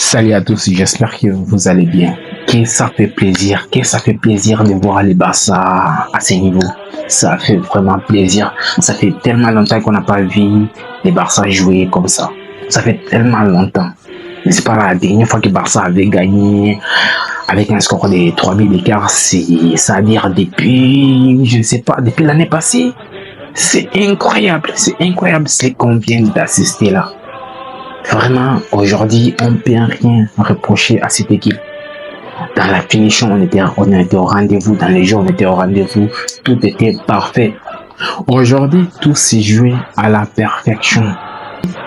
Salut à tous, j'espère que vous allez bien. Que ça fait plaisir, de voir les Barça à ce niveau. Ça fait vraiment plaisir. Ça fait tellement longtemps qu'on n'a pas vu les Barça jouer comme ça. Ça fait tellement longtemps. Mais c'est pas la dernière fois que Barça avait gagné avec un score de 3 000 d'écart. C'est-à-dire depuis, je ne sais pas, depuis l'année passée. C'est incroyable, ce qu'on vient d'assister là. Vraiment, aujourd'hui, on ne peut rien reprocher à cette équipe. Dans la finition, on était au rendez-vous. Dans les jeux, on était au rendez-vous. Tout était parfait. Aujourd'hui, tout s'est joué à la perfection.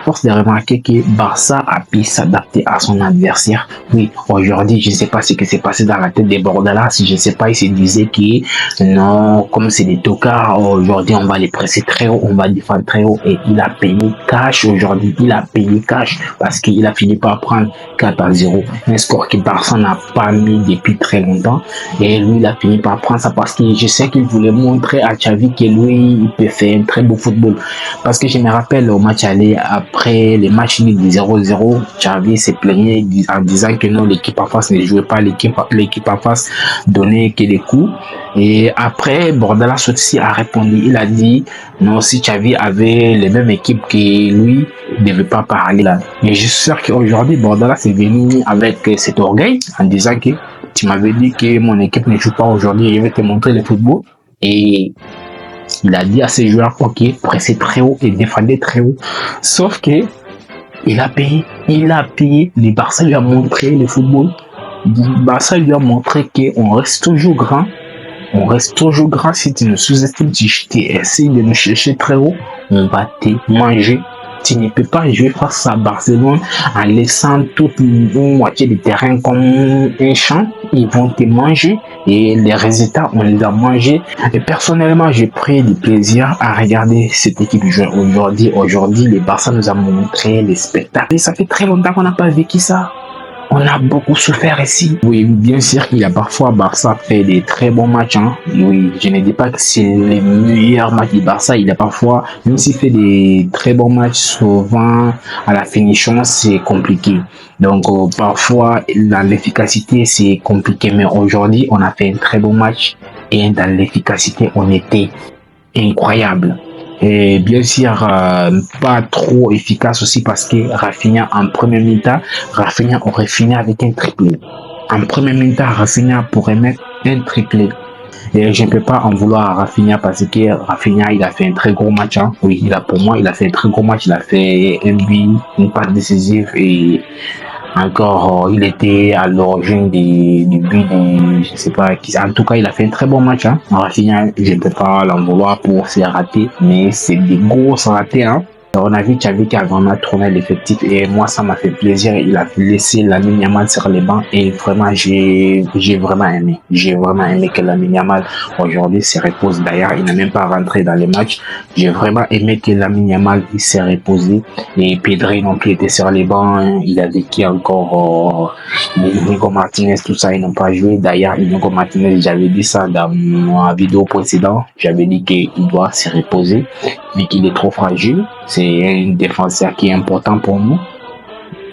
Force de remarquer que Barça a pu s'adapter à son adversaire. Oui, aujourd'hui, je ne sais pas ce qui s'est passé dans la tête des Bordalas. Je ne sais pas, ils se disaient que non, comme c'est des tocards, aujourd'hui, on va les presser très haut, on va défendre très haut. Et il a payé cash aujourd'hui. Il a payé cash parce qu'il a fini par prendre 4-0. Un score que Barça n'a pas mis depuis très longtemps. Et lui, il a fini par prendre ça parce que je sais qu'il voulait montrer à Xavi que lui, il peut faire un très beau football. Parce que je me rappelle au match aller, après les matchs de 0-0, Xavi s'est plaigné en disant que non, l'équipe en face ne jouait pas, l'équipe en face donnait que des coups. Et après, Bordalas aussi a répondu, il a dit non, si Xavi avait les mêmes équipes que lui, il ne devait pas parler là. Mais je suis sûr qu'aujourd'hui, Bordalas est venu avec cet orgueil en disant que tu m'avais dit que mon équipe ne joue pas aujourd'hui, je vais te montrer le football. Et il a dit à ses joueurs, ok, pressez très haut et défendez très haut. Sauf que il a payé. Le Barça lui a montré le football. Le Barça lui a montré qu'on reste toujours grand. On reste toujours grand. Si tu nous sous-estimes, si tu essaies de nous chercher très haut, on va te manger. Tu ne peux pas jouer face à Barcelone en laissant toute une moitié du terrain comme un champ. Ils vont te manger et les résultats, on les a mangés. Et personnellement, j'ai pris du plaisir à regarder cette équipe jouer aujourd'hui. Aujourd'hui, le Barça nous a montré les spectacles. Et ça fait très longtemps qu'on n'a pas vécu ça. On a beaucoup souffert ici. Oui, bien sûr qu'il y a parfois Barça fait des très bons matchs. Oui, je ne dis pas que c'est les meilleurs matchs du Barça. Il y a parfois, même s'il fait des très bons matchs, souvent à la finition, c'est compliqué. Donc parfois, dans l'efficacité, c'est compliqué. Mais aujourd'hui, on a fait un très bon match. Et dans l'efficacité, on était incroyable. Et bien sûr, pas trop efficace aussi parce que Rafinha en première mi-temps, Rafinha aurait fini avec un triplé. En première mi-temps, Rafinha pourrait mettre un triplé. Et je ne peux pas en vouloir à Rafinha parce que Rafinha, il a fait un très gros match. Oui, pour moi, il a fait un très gros match. Il a fait un but, une passe décisive et encore, il était à l'origine du but je sais pas qui. En tout cas, il a fait un très bon match. Rafinha, je ne peux pas l'en vouloir pour ses ratés, mais c'est des grosses ratés. On a vu Xavi qui a vraiment tourné l'effectif et moi ça m'a fait plaisir. Il a laissé Lamine Yamal sur les bancs et vraiment j'ai vraiment aimé. J'ai vraiment aimé que Lamine Yamal aujourd'hui se repose. D'ailleurs, il n'a même pas rentré dans les matchs. J'ai vraiment aimé que Lamine Yamal il s'est reposé et Pedri non plus était sur les bancs. Il a vécu encore Inigo Martinez, tout ça, ils n'ont pas joué. D'ailleurs, Inigo Martinez, j'avais dit ça dans ma vidéo précédente. J'avais dit qu'il doit se reposer mais qu'il est trop fragile. C'est un défenseur qui est important pour nous.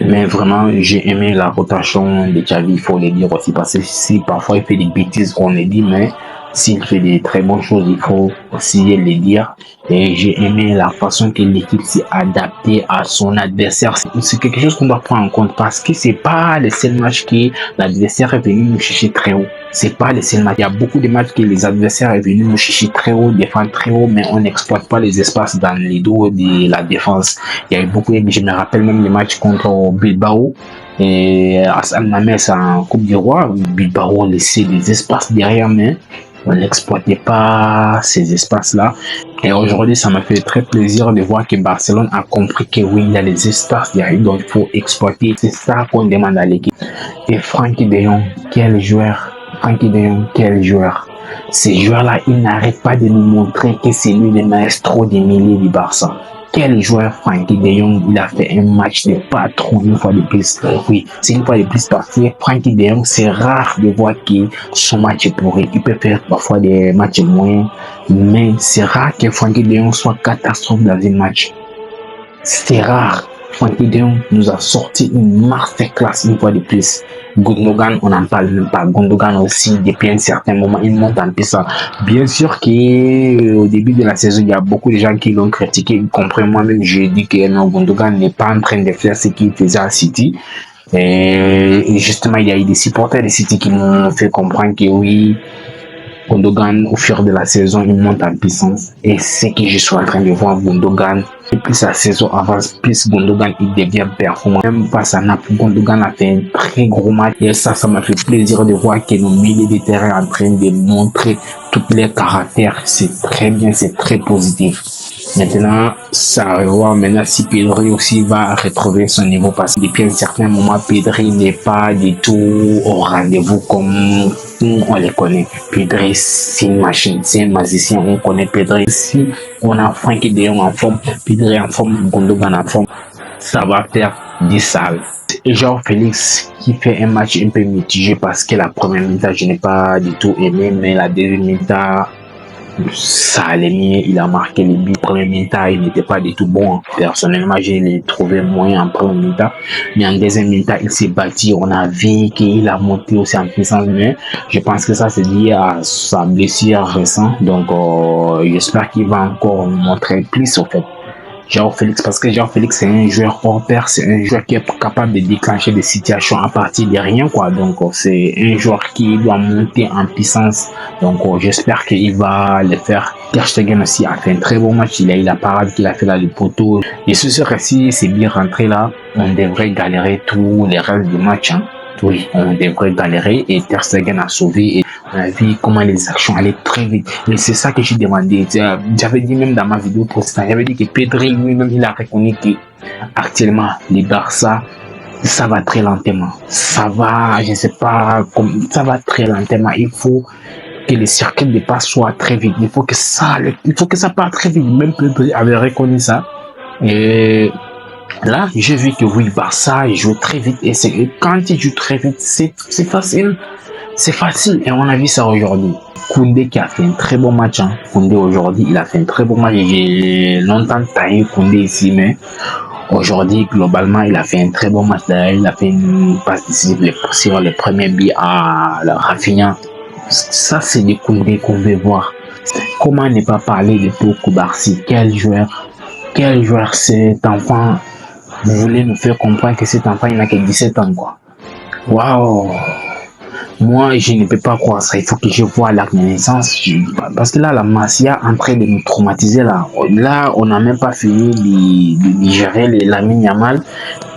Mais vraiment, j'ai aimé la rotation de Xavi, il faut le dire aussi, parce que si parfois il fait des bêtises, on le dit, mais s'il fait des très bonnes choses, il faut aussi le dire. Et j'ai aimé la façon que l'équipe s'est adaptée à son adversaire. C'est quelque chose qu'on doit prendre en compte parce que c'est pas le seul match que l'adversaire est venu nous chercher très haut. C'est pas le seul match. Il y a beaucoup de matchs que les adversaires est venu nous chercher très haut, défendre très haut, mais on n'exploite pas les espaces dans les dos de la défense. Il y a eu beaucoup, je me rappelle même les matchs contre Bilbao et Hassan Mames en Coupe du Roi. Bilbao laissait des espaces derrière, mais on n'exploitait pas ces espaces-là. Et aujourd'hui, ça m'a fait très plaisir de voir que Barcelone a compris que oui, il y a les espaces derrière, donc il faut exploiter. C'est ça qu'on demande à l'équipe. Et Frenkie de Jong, quel joueur! Frenkie de Jong, quel joueur! Ces joueurs-là, ils n'arrêtent pas de nous montrer que c'est lui le maestro des milliers du Barça. Quel joueur Frenkie de Jong, il a fait un match de patron une fois de plus. Oui, c'est une fois de plus parce que Frenkie de Jong, c'est rare de voir que son match est pourri. Il peut faire parfois des matchs moyens, mais c'est rare que Frenkie de Jong soit catastrophe dans un match. C'est rare. Frankie de Jong nous a sorti une masterclass une fois de plus. Gundogan, on n'en parle même pas. Gundogan aussi, depuis un certain moment, il monte en puissance. Bien sûr qu'au début de la saison, il y a beaucoup de gens qui l'ont critiqué. Comprenez moi-même, j'ai dit que non, Gundogan n'est pas en train de faire ce qu'il faisait à City. Et justement, il y a eu des supporters de City qui m'ont fait comprendre que oui, Gundogan, au fur de la saison, il monte en puissance. Et c'est que je suis en train de voir Gundogan. Et plus la saison avance, plus Gundogan il devient performant. Même face à Naples, Gundogan a fait un très gros match. Et ça m'a fait plaisir de voir que nos milieux de terrain en train de montrer tous les caractères. C'est très bien, c'est très positif. Maintenant, ça va voir maintenant si Pedri aussi va retrouver son niveau parce que depuis un certain moment, Pedri n'est pas du tout au rendez-vous comme on les connaît. Pedri, c'est une machine, c'est un magicien, on connaît Pedri. Si on a Frankie de Jong en forme, Pedri en forme, Gundogan en forme, ça va faire des salles. Et genre Félix qui fait un match un peu mitigé parce que la première mi-temps, je n'ai pas du tout aimé, mais la deuxième mi-temps, ça allait mieux, il a marqué les buts. Premier mi-temps, il n'était pas du tout bon. Personnellement, je l'ai trouvé moyen en premier mi-temps. Mais en deuxième mi-temps, il s'est bâti. On a vu qu'il a monté aussi en puissance. Mais je pense que ça, c'est lié à sa blessure récente. Donc, j'espère qu'il va encore montrer plus, au fait. Genre Félix, parce que Genre Félix c'est un joueur hors pair, c'est un joueur qui est capable de déclencher des situations à partir de rien, quoi. Donc c'est un joueur qui doit monter en puissance. Donc j'espère qu'il va le faire. Ter Stegen aussi a fait un très bon match. Il a eu la parade qu'il a fait là, le poteau. Et ce serait si c'est bien rentré là, on devrait galérer tous les restes du match, hein. Oui, on devrait galérer et Ter Stegen a sauvé et on a vu comment les actions allaient très vite. Mais c'est ça que j'ai demandé. J'avais dit même dans ma vidéo précédente, j'avais dit que Pedri lui-même il a reconnu que actuellement les Barça ça va très lentement. Ça va, je sais pas, ça va très lentement. Il faut que le circuit de passe soit très vite. Il faut que ça parte très vite. Même Pedri avait reconnu ça. Et là, j'ai vu que oui, Barça, il joue très vite. Et quand il joue très vite, c'est facile. C'est facile. Et on a vu ça aujourd'hui. Koundé qui a fait un très bon match. Hein. Koundé aujourd'hui, il a fait un très bon match. J'ai longtemps taillé Koundé ici, mais aujourd'hui, globalement, il a fait un très bon match. Il a fait une passe décisive sur le premier but à la Rafinha. Ça, c'est des Koundé qu'on veut voir. Comment ne pas parler de Pau Koubarsi? Quel joueur cet enfant? Vous voulez nous faire comprendre que cet enfant il n'a que 17 ans, quoi. Waouh! Moi, je ne peux pas croire ça. Il faut que je vois la naissance. Parce que là, la Masia est en train de nous traumatiser. Là on n'a même pas fini de digérer la Yamal.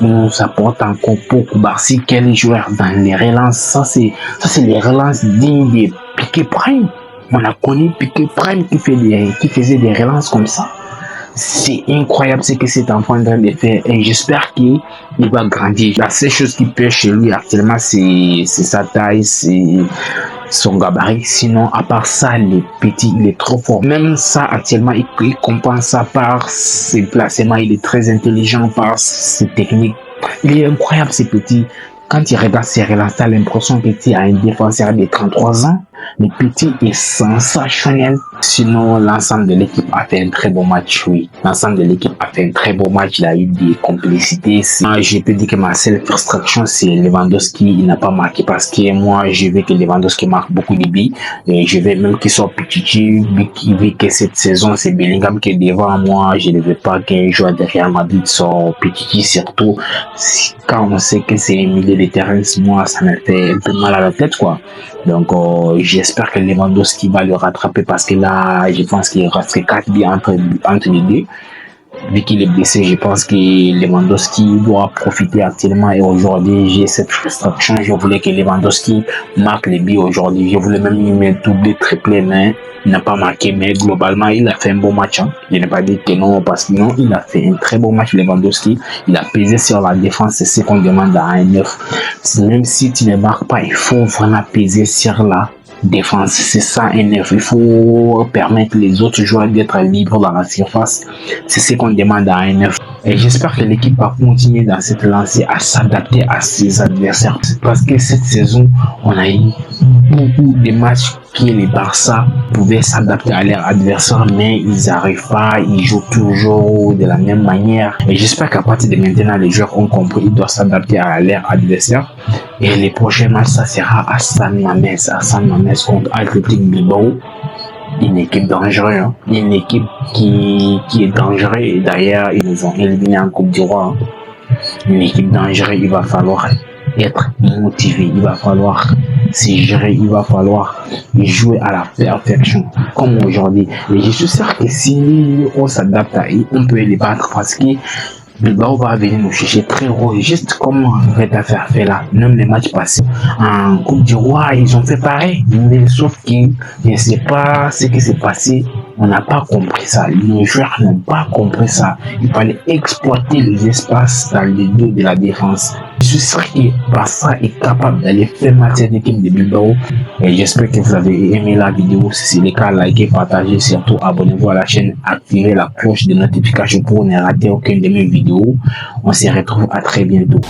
Nous apporte encore pour Koubarsi. Quel joueur dans les relances? Ça, c'est les relances dignes de Piqué Prime. On a connu Piqué Prime qui faisait des relances comme ça. C'est incroyable ce que cet enfant est en train de faire et j'espère qu'il va grandir. La seule chose qui pêche chez lui actuellement, c'est sa taille, c'est son gabarit. Sinon, à part ça, les petits, il est trop fort. Même ça, actuellement, il compense ça par ses placements. Il est très intelligent par ses techniques. Il est incroyable, ce petit. Quand il regarde ses relances, tu as l'impression que tu as un défenseur de 33 ans. Le petit est sensationnel. Sinon, l'ensemble de l'équipe a fait un très bon match, oui. L'ensemble de l'équipe a fait un très bon match. Il a eu des complicités. Moi, je peux dire que ma seule frustration, c'est Lewandowski. Il n'a pas marqué parce que moi, je veux que Lewandowski marque beaucoup de buts. Et je veux même qu'il soit petit. Vu que cette saison, c'est Bellingham qui est devant moi. Je ne veux pas qu'un joueur de Real Madrid soit petit, surtout quand on sait que c'est un milieu de terrain. Moi, ça me fait un peu mal à la tête, quoi. Donc, j'espère que Lewandowski va le rattraper parce que là, je pense qu'il resterait 4 buts entre les deux. Vu qu'il est blessé, je pense que Lewandowski doit profiter actuellement et aujourd'hui, j'ai cette frustration. Je voulais que Lewandowski marque les buts aujourd'hui. Je voulais même lui mettre doublé, triplé, mais il n'a pas marqué. Mais globalement, il a fait un bon match. Hein. Je n'ai pas dit que non, parce que non, il a fait un très bon match, Lewandowski. Il a pesé sur la défense, c'est ce qu'on demande à un neuf. Même si tu ne marques pas, il faut vraiment peser sur la défense. C'est ça un neuf. Il faut permettre les autres joueurs d'être libres dans la surface. C'est ce qu'on demande à un neuf. Et j'espère que l'équipe va continuer dans cette lancée à s'adapter à ses adversaires. Parce que cette saison, on a eu beaucoup de matchs que les Barça pouvaient s'adapter à leur adversaire, mais ils n'arrivent pas, ils jouent toujours de la même manière. Et j'espère qu'à partir de maintenant, les joueurs ont compris qu'ils doivent s'adapter à leur adversaire. Et les prochains matchs, ça sera à San Mamés contre Athletic Bilbao. Une équipe dangereuse, hein. Une équipe qui est dangereuse. Et d'ailleurs, ils nous ont éliminés en Coupe du Roi. Hein. Une équipe dangereuse, il va falloir être motivé, il va falloir se gérer, il va falloir jouer à la perfection, comme aujourd'hui. Et je suis sûr que si on s'adapte à eux, on peut les battre parce que Bilbao va venir nous chercher très haut, juste comme Retafe a fait là. Même les matchs passés en Coupe du Roi, ils ont fait pareil. Mais sauf que je ne sais pas ce qui s'est passé. On n'a pas compris ça. Les joueurs n'ont pas compris ça. Il fallait exploiter les espaces dans les deux de la défense. Je suis sûr que Barça est capable d'aller faire mal cette équipe de Bilbao. Et j'espère que vous avez aimé la vidéo. Si c'est le cas, likez, partagez, surtout abonnez-vous à la chaîne, activez la cloche de notification pour ne rater aucune de mes vidéos. On se retrouve à très bientôt.